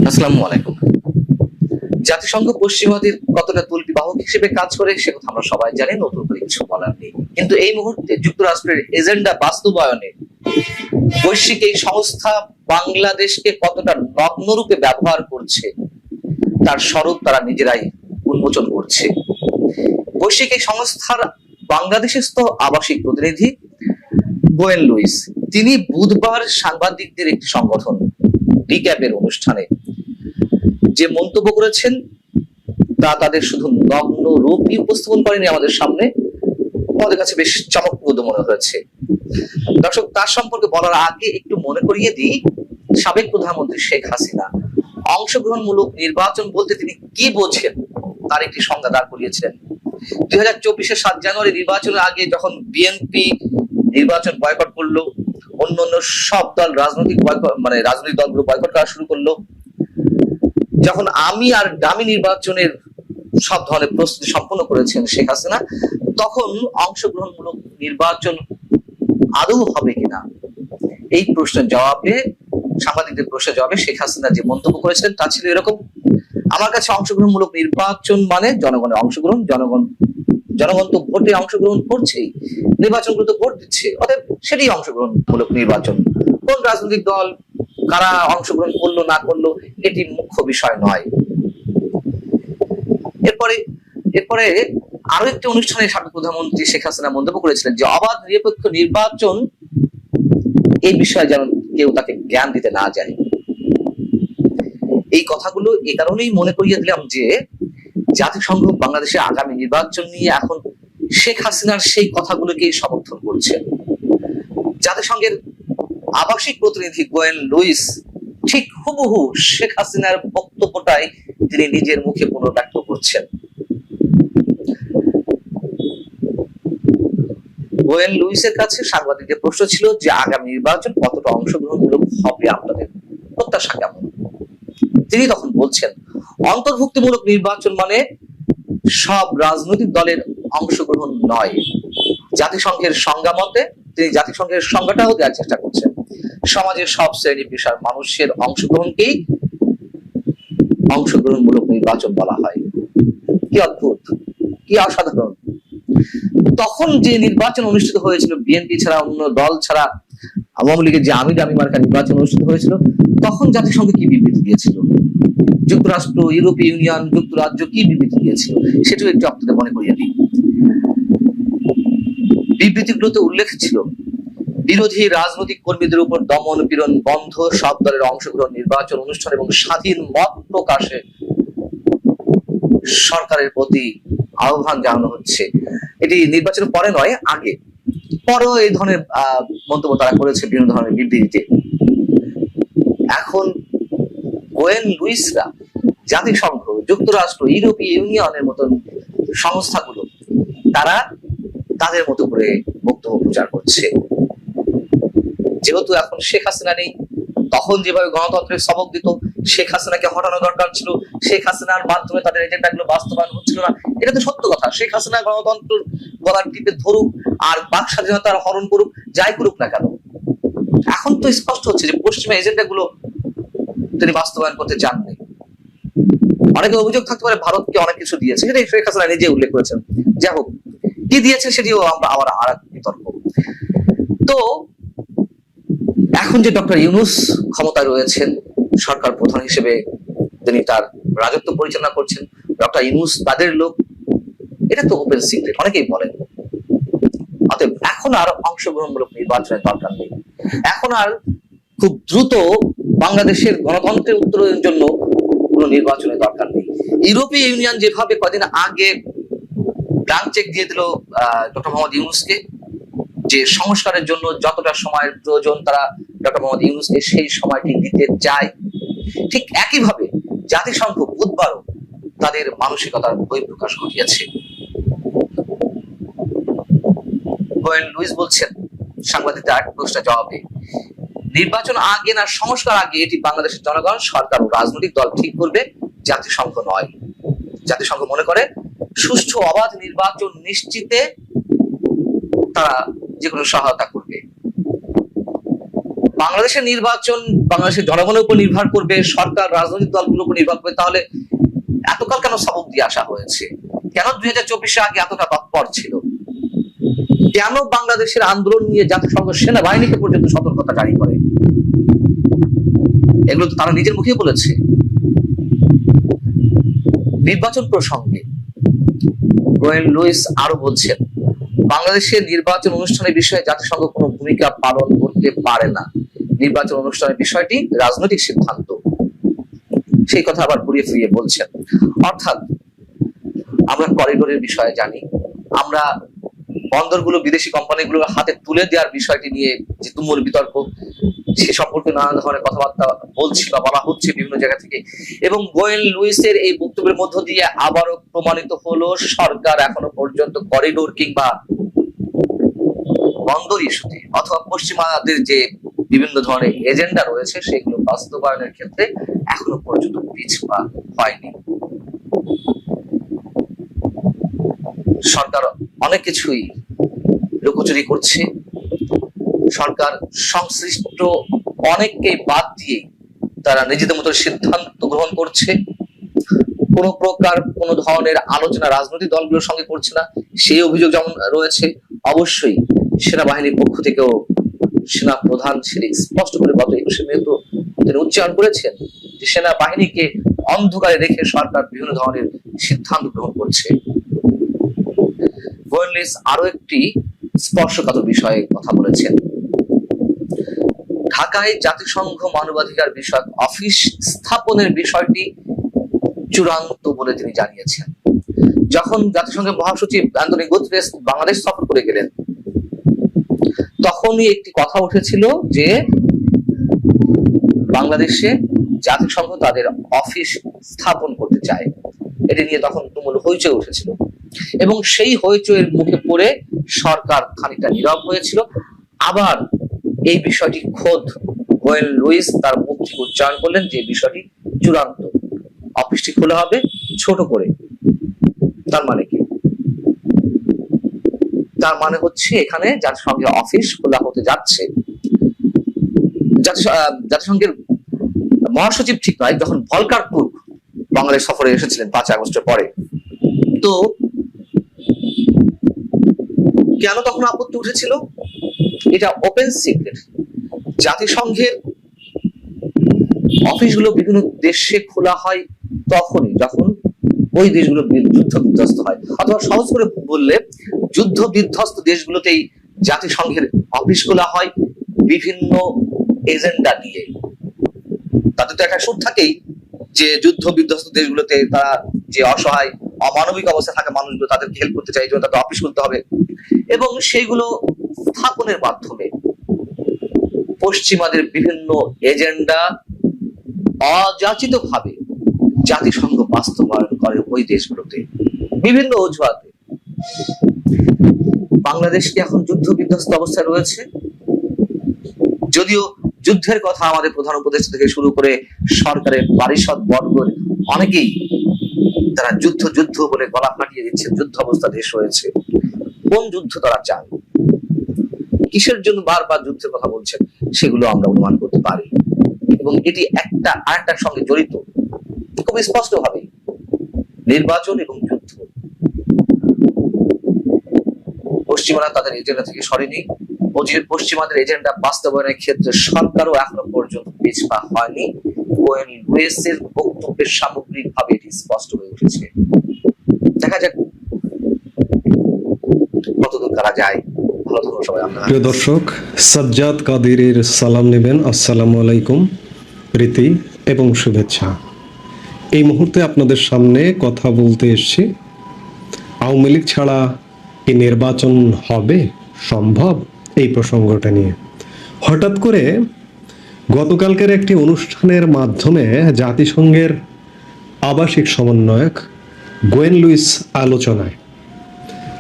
আসসালামু আলাইকুম। জাতিসংঘ পশ্চিমাদের কতটা তুলবিবাহক হিসেবে কাজ করে সে কথা আমরা সবাই জানি, নতুন করে কিছু বলার নেই। কিন্তু এই মুহূর্তে যুক্তরাষ্ট্রের এজেন্ডা বাস্তবায়নে বৈশ্বিক এই সংস্থা বাংলাদেশকে কতটা নগ্নরূপে ব্যবহার করছে তার স্বরূপ তারা নিজেরাই উন্মোচন করছে। বৈশ্বিক এই সংস্থার বাংলাদেশস্থ আবাসিক প্রতিনিধি গোয়েন লুইস, তিনি বুধবার সাংবাদিকদের একটি সংগঠন রিক্যাপের অনুষ্ঠানে যে মন্তব্য করেছেন তা তাদের শুধু নগ্ন রূপই উপস্থাপন করেনি আমাদের সামনে, আমাদের কাছে বেশ চমকপ্রদ মনে হয়েছে। দর্শক, তার সম্পর্কে বলার আগে একটু মনে করিয়ে দিই, সাবেক প্রধানমন্ত্রী শেখ হাসিনা অংশগ্রহণমূলক নির্বাচন বলতে তিনি কি বোঝেন তার একটি সংজ্ঞা দাঁড় করিয়েছিলেন। 2024-এর 7 জানুয়ারি নির্বাচনের আগে যখন বিএনপি নির্বাচন বয়কট করলো, অন্য অন্য সব দল রাজনৈতিক দলগুলো বয়কট করা শুরু করলো, যখন আমি আর ডামি নির্বাচনের সব ধরনের প্রস্তুতি সম্পন্ন করেছেন শেখ হাসিনা, তখন অংশগ্রহণমূলক নির্বাচন আদৌ হবে কিনা এই প্রশ্নের জবাবে, সাংবাদিকদের প্রশ্নের জবাবে শেখ হাসিনা যে মন্তব্য করেছিলেন তা ছিল এরকম: আমার কাছে অংশগ্রহণমূলক নির্বাচন মানে জনগণের অংশগ্রহণ, জনগণ তো ভোটে অংশগ্রহণ করছেই, নির্বাচনগুলো তো ভোট দিচ্ছে, অতএব সেটাই অংশগ্রহণমূলক নির্বাচন। কোন রাজনৈতিক দল কারা অংশগ্রহণ করলো না করলো এটি মুখ্য বিষয় নয়। এরপরে আরো একটি অনুষ্ঠানে সাবেক প্রধানমন্ত্রী শেখ হাসিনা মন্তব্য করেছিলেন যে অবাধ নিরপেক্ষ নির্বাচন এই বিষয়ে যেন কেউ তাকে জ্ঞান দিতে না যায়। এই কথাগুলো এ কারণেই মনে করিয়ে দিলাম যে জাতিসংঘ বাংলাদেশের আগামী নির্বাচন নিয়ে এখন শেখ হাসিনার সেই কথাগুলোকে সমর্থন করছে। জাতিসংঘের আবাসিক প্রতিনিধি গোয়েন লুইস ঠিক হুবহু শেখ হাসিনার বক্তব্যটাই তিনি নিজের মুখে পুনর্ব্যক্ত করছেন। গোয়েন লুইসের কাছে সাংবাদিকদের প্রশ্ন ছিল যে আগামী নির্বাচন কতটা অংশগ্রহণমূলক হবে, আপনাদের প্রত্যাশা কেমন? তিনি তখন বলছেন, অন্তর্ভুক্তিমূলক নির্বাচন মানে সব রাজনৈতিক দলের অংশগ্রহণ নয়। জাতিসংঘের সংজ্ঞা মতে তিনি জাতিসংঘের সংজ্ঞাটাও দেওয়ার চেষ্টা করছেন। সমাজের সব শ্রেণী পেশার মানুষের অংশগ্রহণকেই অংশগ্রহণমূলক নির্বাচন বলা হয়। কি অদ্ভুত, কি অসাধারণ! তখন যে নির্বাচন অনুষ্ঠিত হয়েছিল বিএনপি ছাড়া, অন্য দল ছাড়া, আওয়ামী লীগের যে আমি ডামি মার্কা নির্বাচন অনুষ্ঠিত হয়েছিল, তখন জাতিসংঘ কি বিবৃতি দিয়েছিল? যুক্তরাষ্ট্র, ইউরোপীয় ইউনিয়ন, যুক্তরাজ্য কি বিবৃতি দিয়েছিল সেটাও একটু আপনাদের মনে করিয়ে দিই। বিবৃতিগুলোতে উল্লেখ ছিল, বিরোধী রাজনৈতিক কর্মীদের উপর দমন পীড়ন বন্ধ, সব দলের অংশগ্রহণ নির্বাচন অনুষ্ঠান এবং স্বাধীন মত প্রকাশে সরকারের প্রতি আহ্বান জানানো হচ্ছে। এটি নির্বাচনের পরে নয়, আগে। পরেও এই ধরনের মন্তব্য তারা করেছে বিভিন্ন ধরনের বিবৃতিতে। এখন গোয়েন লুইসরা জাতিসংঘ, যুক্তরাষ্ট্র, ইউরোপীয় ইউনিয়নের মতন সংস্থাগুলো তারা তাদের মতো করে বক্তব্য প্রচার করছে। যেহেতু এখন শেখ হাসিনা নেই, তখন যেভাবে গণতন্ত্রের সবক দিত, শেখ হাসিনাকে হটানো দরকার ছিল, শেখ হাসিনার মাধ্যমে তাদের এজেন্ডা গুলো বাস্তবায়ন হচ্ছিল না, এটা তো সত্য কথা। শেখ হাসিনা গণতন্ত্র গলার টিপে ধরুক আর বাক স্বাধীনতার হরণ করুক, যাই করুক না কেন, এখন তো স্পষ্ট হচ্ছে যে পশ্চিমা এজেন্ডা গুলো তিনি বাস্তবায়ন করতে চাননি। অনেকে অভিযোগ থাকতে পারে ভারতকে অনেক কিছু দিয়েছে, সেটাই শেখ হাসিনা নিজে উল্লেখ করেছেন। যাই হোক, কি দিয়েছে সেটিও আমরা আবার আর এক বিতর্ক। তো এখন যে ডক্টর ইউনূস ক্ষমতায় রয়েছেন, সরকার প্রধান হিসেবে তিনি তার রাজত্ব পরিচালনা করছেন, ডক্টর ইউনূস তাদের লোক, এটা তো ওপেন সিক্রেট, অনেকেই বলেন। অতএব এখন আর অংশগ্রহণমূলক নির্বাচনের দরকার নেই। এখন আর খুব দ্রুত বাংলাদেশের গণতন্ত্রের উত্তরণের জন্য কোনো নির্বাচনের দরকার নেই। ইউরোপীয় ইউনিয়ন যেভাবে কদিন আগে ব্ল্যাঙ্ক চেক দিয়ে দিল ডক্টর মোহাম্মদ ইউনূসকে, যে সংস্কারের জন্য যতটা সময়ের প্রয়োজন তারা ডক্টর মোহাম্মদ ইউনূসকে সেই সময়টি দিতে চায়, ঠিক একইভাবে জাতিসংঘ বুধবারও তাদের মানসিকতার বহিঃপ্রকাশ ঘটিয়েছে। গোয়েন লুইস বলছেন সাংবাদিকদের এক প্রশ্নের জবাবে, নির্বাচন আগে না সংস্কার আগে এটি বাংলাদেশের জনগণ, সরকার ও রাজনৈতিক দল ঠিক করবে, জাতিসংঘ নয়। জাতিসংঘ মনে করে সুষ্ঠু অবাধ নির্বাচন নিশ্চিতে তারা যে কোনো সহায়তা করবে। বাংলাদেশের নির্বাচন বাংলাদেশের জনগণের উপর নির্ভর করবে, সরকার রাজনৈতিক দলগুলোর উপর নির্ভর করবে, তাহলে এতকাল কেন সবক দিয়ে আসা হয়েছে? কেন 2024 আগে এতটা তৎপর ছিল? কেন বাংলাদেশের আন্দোলন নিয়ে জাতিসংঘ সেনাবাহিনীকে পর্যন্ত সতর্কতা জারি করে? এগুলো তো তারা নিজের মুখে বলেছে। নির্বাচন প্রসঙ্গে গোয়েন লুইস আরো বলছেন, বাংলাদেশের নির্বাচন অনুষ্ঠানের বিষয়ে জাতিসংঘ কোনো ভূমিকা পালন করতে পারে না। নির্বাচন অনুষ্ঠানের বিষয়টি রাজনৈতিক সিদ্ধান্ত। সেই কথা আবার ঘুরিয়ে ফিরিয়ে বলছেন। অর্থাৎ আমরা করিডোরের বিষয়ে জানি, আমরা বন্দরগুলো বিদেশি কোম্পানিগুলোর হাতে তুলে দেওয়ার বিষয়টি নিয়ে যে তুমুল বিতর্ক, সে সম্পর্কে নানা ধরনের কথাবার্তা বলছি বা বলা হচ্ছে বিভিন্ন জায়গা থেকে। এবং গোয়েন লুইসের এই বক্তব্যের মধ্য দিয়ে আবারও প্রমাণিত হলো সরকার এখনো পর্যন্ত করিডোর কিংবা বন্দর ইস্যুতে অথবা পশ্চিমাদের যে বিভিন্ন ধরনের এজেন্ডা রয়েছে সেগুলো বাস্তবায়নের ক্ষেত্রে এখনো পর্যন্ত পিছপা হয়নি। সরকার অনেক কিছুই লুকোচুরি করছে। সরকার সংশ্লিষ্ট অনেককে বাদ দিয়ে তারা নিজেদের মতো সিদ্ধান্ত গ্রহণ করছে। কোন প্রকার কোন ধরনের আলোচনা রাজনৈতিক দলগুলোর সঙ্গে করছে না, সেই অভিযোগ যেমন রয়েছে। অবশ্যই সেনাবাহিনীর পক্ষ থেকেও সেনা প্রধান সেটি স্পষ্ট করে গত 21শে মে তো তিনি উচ্চারণ করেছেন যে সেনাবাহিনীকে অন্ধকারে রেখে সরকার বিভিন্ন ধরনের সিদ্ধান্ত গ্রহণ করছে। গোয়েন লুইস আরো একটি স্পর্শকাতর বিষয়ে কথা বলেছেন। ঢাকায় জাতিসংঘ মানবাধিকার বিষয়ক অফিস স্থাপনের বিষয়টি চূড়ান্ত বলে তিনি জানিয়েছেন। যখন জাতিসংঘের মহাসচিব অ্যান্টনিও গুতেরেস বাংলাদেশ সফর করে গেলেন, তখনই একটি কথা উঠেছিল যে বাংলাদেশে জাতিসংঘ তাদের অফিস স্থাপন করতে চায়। এটি নিয়ে তখন তুমুল হইচই উঠেছিল এবং সেই হইচইয়ের মুখে পড়ে সরকার খানিকটা নীরব হয়েছিল। আবার এই বিষয়টি খোদ গোয়েন লুইস তার মুখ থেকে উচ্চারণ করলেন যে বিষয়টি চূড়ান্ত, অফিসটি খোলা হবে ছোট করে। তার মানে কি? তার মানে হচ্ছে এখানে জাতিসংঘের অফিস খোলা হতে যাচ্ছে। জাতিসংঘের মহাসচিব ঠিক নয়, যখন ভলকার তুর্ক বাংলাদেশ সফরে এসেছিলেন 5 আগস্টের পরে, তো কেন তখন আপত্তি উঠেছিল? এটা ওপেন সিক্রেট। জাতিসংঘের অফিসগুলো বিভিন্ন দেশে খোলা হয় তখনই যখন ওই দেশগুলো যুদ্ধ বিধ্বস্ত হয়, অথবা সহজ করে বললে যুদ্ধ বিধ্বস্ত দেশগুলোতেই জাতিসংঘের অফিস খোলা হয় বিভিন্ন এজেন্ডা নিয়ে। তাদের তো একটা সুর থাকেই যে যুদ্ধ বিধ্বস্ত দেশগুলোতে তারা যে অসহায় অমানবিক অবস্থায় থাকা মানুষগুলো তাদেরকে হেল্প করতে চায়, এই জন্য তাদের অফিস খুলতে হবে। এবং সেইগুলো স্থাপনের মাধ্যমে পশ্চিমাদের বিভিন্ন এজেন্ডা অযাচিত ভাবে জাতিসংঘ বাস্তবায়ন করে ওই দেশগুলোতে বিভিন্ন অজুহাতে। বাংলাদেশ কি এখন যুদ্ধ বিধ্বস্ত অবস্থায় রয়েছে? যদিও যুদ্ধের কথা আমাদের প্রধান উপদেষ্টা থেকে শুরু করে সরকারের পারিষদ বর্গের অনেকেই তারা যুদ্ধ যুদ্ধ বলে গলা ফাটিয়ে দিচ্ছে, যুদ্ধ অবস্থা দেশ হয়েছে। কোন যুদ্ধ তারা চান, কিসের জন্য বারবার যুদ্ধের কথা বলছেন, সেগুলো আমরা অনুমান করতে পারি। এবং এটি একটা আরেকটার সঙ্গে জড়িত খুব স্পষ্ট ভাবে, নির্বাচন এবং যুদ্ধ। পশ্চিমারা তাদের এজেন্ডা থেকে সরেনি। পশ্চিমাদের এজেন্ডা বাস্তবায়নের ক্ষেত্রে সরকারও এখনো পর্যন্ত পিছপা হয়নি। গোয়েন লুইসের বক্তব্যের সামগ্রিকভাবে এটি স্পষ্ট হয়ে উঠেছে। দেখা যাক কতদূর করা যায়। ভালো থাকুন সবাই। প্রিয় দর্শক, সাজ্জাদ কাদেরের সালাম নেবেন। আসসালামু আলাইকুম, প্রীতি এবং শুভেচ্ছা। এই মুহূর্তে আপনাদের সামনে কথা বলতে এসেছি আওয়ামী লীগ ছাড়া এই নির্বাচন হবে সম্ভব, এই প্রসঙ্গটা নিয়ে। হঠাৎ করে গতকালকের একটি অনুষ্ঠানের মাধ্যমে জাতিসংঘের আবাসিক সমন্বয়ক গোয়েন লুইস আলোচনায়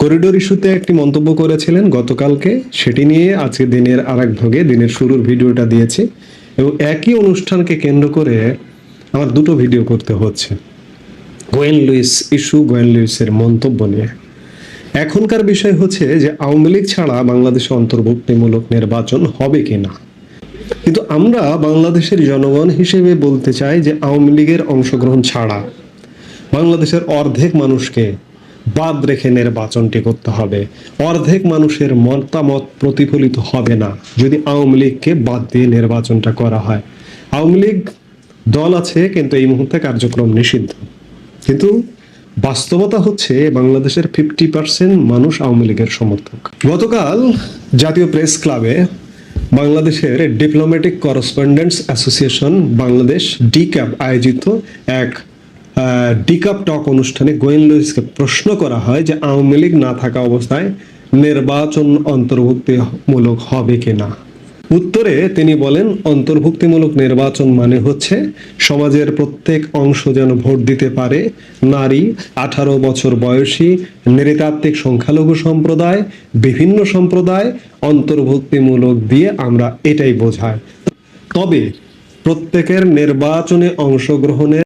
করিডোর ইস্যুতে একটি মন্তব্য করেছিলেন গতকালকে। সেটি নিয়ে আজকে দিনের আরেক ভাগে দিনের শুরুর ভিডিওটা দিয়েছি এবং একই অনুষ্ঠানকে কেন্দ্র করে আমার দুটো ভিডিও করতে হচ্ছে গোয়েন লুইস ইস্যু, গোয়েন লুইসের মন্তব্য নিয়ে। এখনকার বিষয় হচ্ছে যে আওয়ামী লীগ ছাড়া বাংলাদেশে অন্তর্ভুক্তিমূলক নির্বাচন হবে কিনা। কিন্তু আমরা বাংলাদেশের জনগণ হিসেবে বলতে চাই যে আওয়ামী লীগের অংশগ্রহণ ছাড়া বাংলাদেশের অর্ধেক মানুষকে বাদ রেখে নির্বাচনটি করতে হবে। অর্ধেক মানুষের মতামত প্রতিফলিত হবে না যদি আওয়ামী লীগকে বাদ দিয়ে নির্বাচনটা করা হয়। আওয়ামী লীগ দল আছে কিন্তু এই মুহূর্তে কার্যক্রম নিষিদ্ধ, কিন্তু বাস্তবতা হচ্ছে বাংলাদেশের 50% মানুষ আওয়ামী লীগের সমর্থক। গতকাল জাতীয় প্রেস ক্লাবে বাংলাদেশের ডিপ্লোম্যাটিক করেসপন্ডেন্টস অ্যাসোসিয়েশন বাংলাদেশ ডিক্যাপ আয়োজিত এক ডিকাপ টক অনুষ্ঠানে গোয়েন লুইসকে প্রশ্ন করা হয় যে আওয়ামী লীগ না থাকা অবস্থায় নির্বাচন অন্তর্ভুক্তিমূলক হবে কিনা। উত্তরে তিনি বলেন, অন্তর্ভুক্তিমূলক নির্বাচন মানে হচ্ছে সমাজের প্রত্যেক অংশ যেন ভোট দিতে পারে। নারী, 18 বছর বয়সী, নৃতাত্ত্বিক সংখ্যালঘু সম্প্রদায়, বিভিন্ন সম্প্রদায় অন্তর্ভুক্তিমূলক দিয়ে আমরা এটাই বোঝাই। তবে প্রত্যেকের নির্বাচনে অংশগ্রহণের